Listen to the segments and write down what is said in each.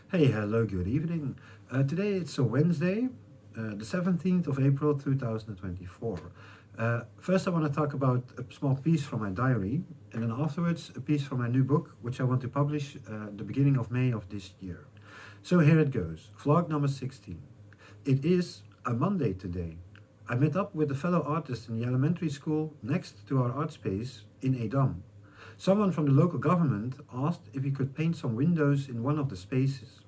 Hey, hello, good evening. Today it's a Wednesday, the 17th of April 2024. First, I want to talk about a small piece from my diary, and then afterwards, a piece from my new book, which I want to publish the beginning of May of this year. So here it goes, vlog number 16. It is a Monday today. I met up with a fellow artist in the elementary school next to our art space in Edam. Someone from the local government asked if he could paint some windows in one of the spaces.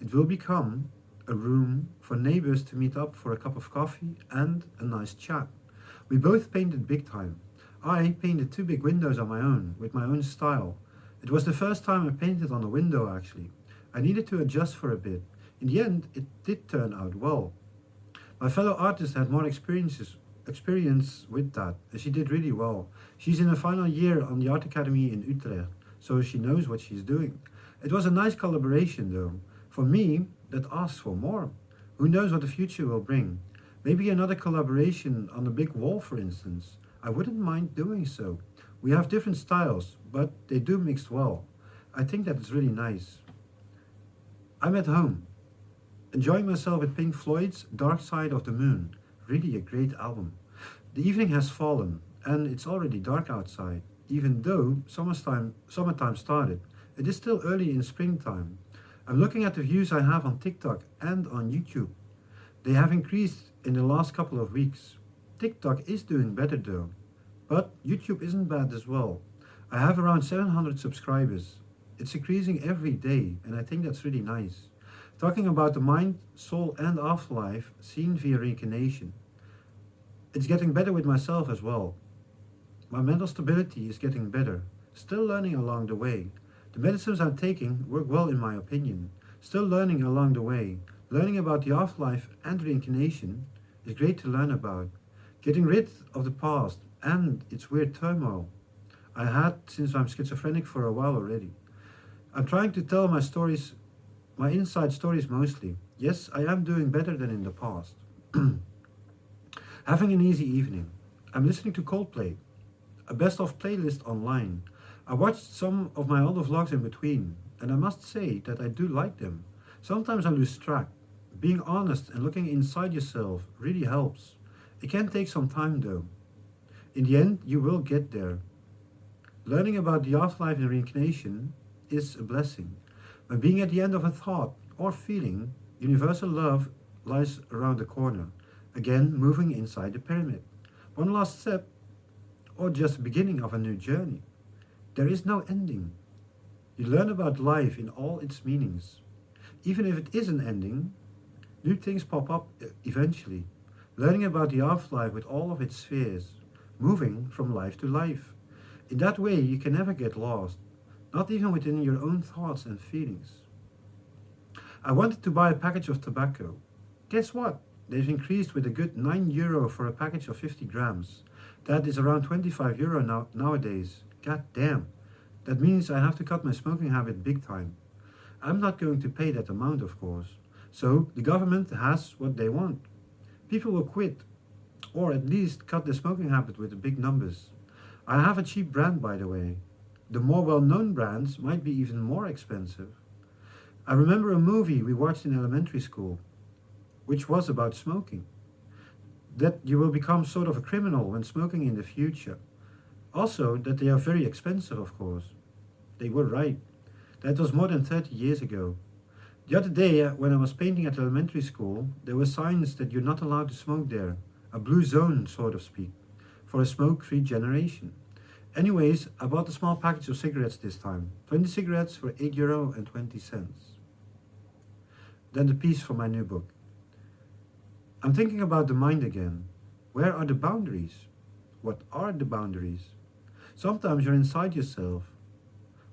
It will become a room for neighbors to meet up for a cup of coffee and a nice chat. We both painted big time. I painted two big windows on my own, with my own style. It was the first time I painted on a window actually. I needed to adjust for a bit. In the end, it did turn out well. My fellow artist had more experience with that, and she did really well. She's in her final year on the art academy in Utrecht, so she knows what she's doing. It was a nice collaboration though. For me, that asks for more. Who knows what the future will bring? Maybe another collaboration on a big wall, for instance. I wouldn't mind doing so. We have different styles, but they do mix well. I think that is really nice. I'm at home, enjoying myself with Pink Floyd's Dark Side of the Moon. Really a great album. The evening has fallen, and it's already dark outside. Even though summertime started, it is still early in springtime. I'm looking at the views I have on TikTok and on YouTube. They have increased in the last couple of weeks. TikTok is doing better though, but YouTube isn't bad as well. I have around 700 subscribers. It's increasing every day, and I think that's really nice. Talking about the mind, soul, and afterlife seen via reincarnation. It's getting better with myself as well. My mental stability is getting better. Still learning along the way. The medicines I'm taking work well in my opinion. Still learning along the way. Learning about the afterlife and reincarnation is great to learn about. Getting rid of the past and its weird turmoil I had since I'm schizophrenic for a while already. I'm trying to tell my stories, my inside stories mostly. Yes, I am doing better than in the past. Having an easy evening. I'm listening to Coldplay, a best of playlist online. I watched some of my older vlogs in between, and I must say that I do like them. Sometimes I lose track. Being honest and looking inside yourself really helps. It can take some time though. In the end, you will get there. Learning about the afterlife and reincarnation is a blessing. When being at the end of a thought or feeling, universal love lies around the corner, again moving inside the pyramid. One last step, or just the beginning of a new journey. There is no ending. You learn about life in all its meanings. Even if it is an ending, new things pop up eventually. Learning about the afterlife with all of its spheres, moving from life to life. In that way, you can never get lost, not even within your own thoughts and feelings. I wanted to buy a package of tobacco. Guess what? They've increased with a good €9 for a package of 50 grams. That is around €25 nowadays. God damn. That means I have to cut my smoking habit big time. I'm not going to pay that amount, of course. So the government has what they want. People will quit, or at least cut their smoking habit with the big numbers. I have a cheap brand, by the way. The more well-known brands might be even more expensive. I remember a movie we watched in elementary school, which was about smoking. That you will become sort of a criminal when smoking in the future. Also, that they are very expensive, of course. They were right. That was more than 30 years ago. The other day, when I was painting at elementary school, there were signs that you're not allowed to smoke there. A blue zone, so to speak, for a smoke-free generation. Anyways, I bought a small package of cigarettes this time. 20 cigarettes for €8.20. Then the piece for my new book. I'm thinking about the mind again. Where are the boundaries? What are the boundaries? Sometimes you're inside yourself,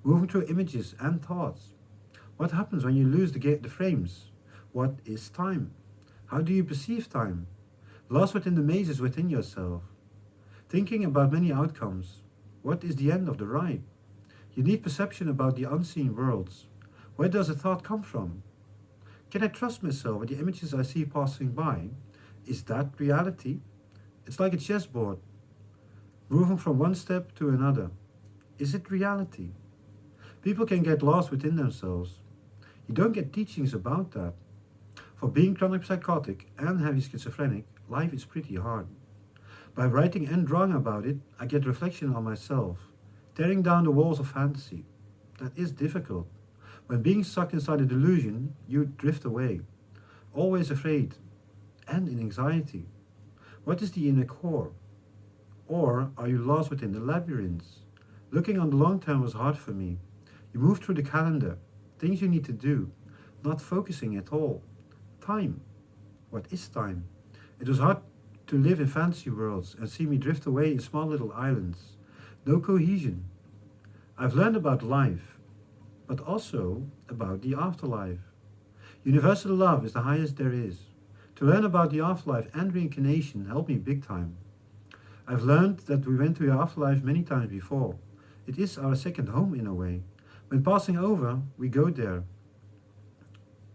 moving through images and thoughts. What happens when you lose the frames? What is time? How do you perceive time? Lost within the mazes within yourself. Thinking about many outcomes. What is the end of the ride? You need perception about the unseen worlds. Where does a thought come from? Can I trust myself with the images I see passing by? Is that reality? It's like a chessboard, moving from one step to another. Is it reality? People can get lost within themselves. You don't get teachings about that. For being chronic psychotic and heavy schizophrenic, life is pretty hard. By writing and drawing about it, I get reflection on myself, tearing down the walls of fantasy. That is difficult. When being sucked inside a delusion, you drift away, always afraid and in anxiety. What is the inner core? Or are you lost within the labyrinths? Looking on the long term was hard for me. You move through the calendar, things you need to do, not focusing at all. Time. What is time? It was hard to live in fantasy worlds and see me drift away in small little islands. No cohesion. I've learned about life, but also about the afterlife. Universal love is the highest there is. To learn about the afterlife and reincarnation helped me big time. I've learned that we went to the afterlife many times before. It is our second home in a way. When passing over, we go there.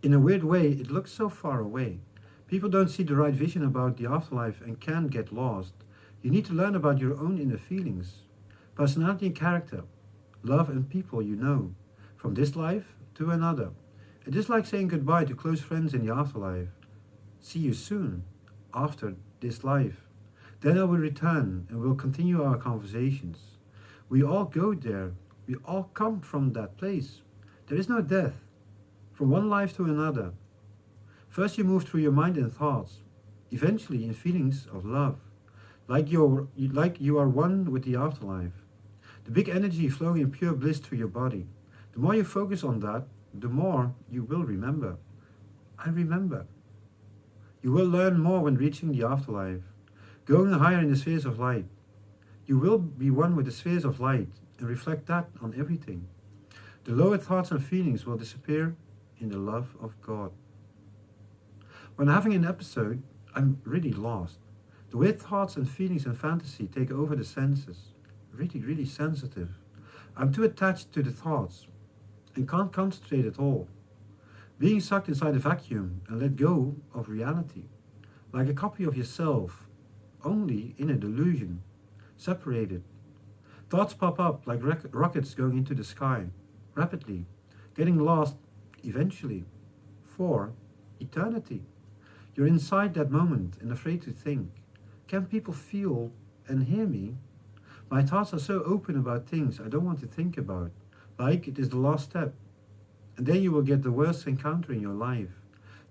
In a weird way, it looks so far away. People don't see the right vision about the afterlife and can get lost. You need to learn about your own inner feelings, personality and character, love and people you know, from this life to another. It is like saying goodbye to close friends in the afterlife. See you soon, after this life. Then I will return and we'll continue our conversations. We all go there. We all come from that place. There is no death. From one life to another. First you move through your mind and thoughts, eventually in feelings of love, like you are one with the afterlife. The big energy flowing in pure bliss through your body. The more you focus on that, the more you will remember. I remember. You will learn more when reaching the afterlife, going higher in the spheres of light. You will be one with the spheres of light and reflect that on everything. The lower thoughts and feelings will disappear in the love of God. When having an episode, I'm really lost. The weird thoughts and feelings and fantasy take over the senses. Really sensitive. I'm too attached to the thoughts and can't concentrate at all. Being sucked inside a vacuum and let go of reality. Like a copy of yourself, only in a delusion. Separated. Thoughts pop up like rockets going into the sky, rapidly, getting lost eventually, for eternity. You're inside that moment and afraid to think. Can people feel and hear me? My thoughts are so open about things I don't want to think about, like it is the last step. And then you will get the worst encounter in your life.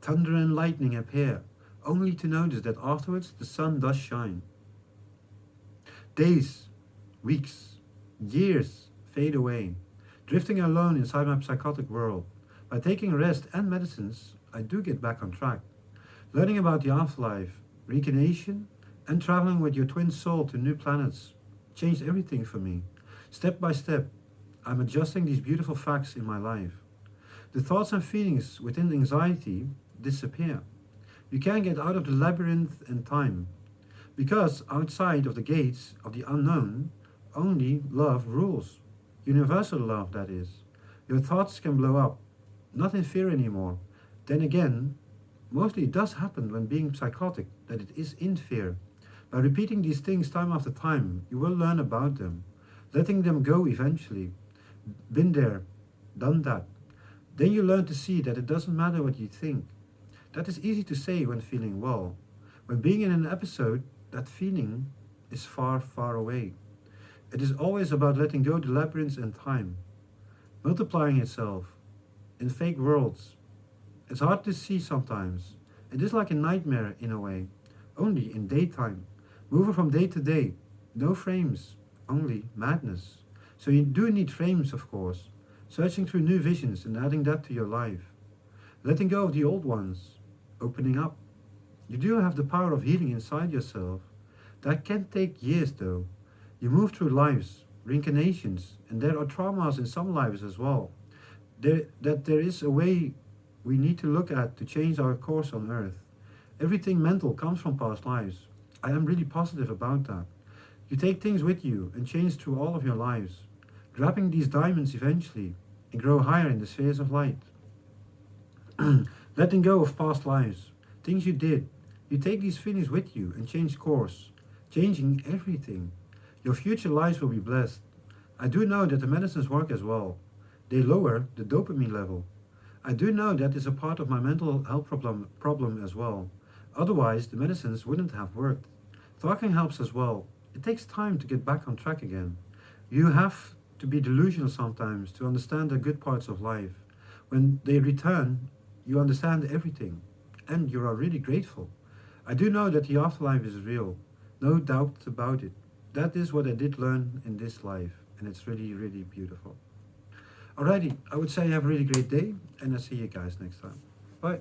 Thunder and lightning appear, only to notice that afterwards the sun does shine. Days, weeks, years fade away, drifting alone inside my psychotic world. By taking rest and medicines, I do get back on track. Learning about the afterlife, reincarnation, and traveling with your twin soul to new planets changed everything for me. Step by step, I'm adjusting these beautiful facts in my life. The thoughts and feelings within anxiety disappear. You can't get out of the labyrinth and time, because outside of the gates of the unknown, only love rules. Universal love, that is. Your thoughts can blow up, not in fear anymore. Then again, mostly it does happen when being psychotic, that it is in fear. By repeating these things time after time, you will learn about them, letting them go eventually. Been there, done that. Then you learn to see that it doesn't matter what you think. That is easy to say when feeling well. When being in an episode, that feeling is far, far away. It is always about letting go the labyrinths and time, multiplying itself in fake worlds. It's hard to see sometimes. It is like a nightmare in a way, only in daytime. Moving from day to day, no frames, only madness. So you do need frames, of course. Searching through new visions and adding that to your life. Letting go of the old ones. Opening up. You do have the power of healing inside yourself. That can take years though. You move through lives, reincarnations, and there are traumas in some lives as well. There is a way we need to look at to change our course on earth. Everything mental comes from past lives. I am really positive about that. You take things with you and change through all of your lives, grabbing these diamonds eventually and grow higher in the spheres of light. Letting go of past lives, things you did. You take these feelings with you and change course, changing everything. Your future lives will be blessed. I do know that the medicines work as well. They lower the dopamine level. I do know that is a part of my mental health problem as well. Otherwise, the medicines wouldn't have worked. Talking helps as well. It takes time to get back on track again. You have to be delusional sometimes to understand the good parts of life. When they return, you understand everything, and you are really grateful. I do know that the afterlife is real, no doubt about it. That is what I did learn in this life, and it's really, really beautiful. Alrighty, I would say have a really great day, and I'll see you guys next time. Bye.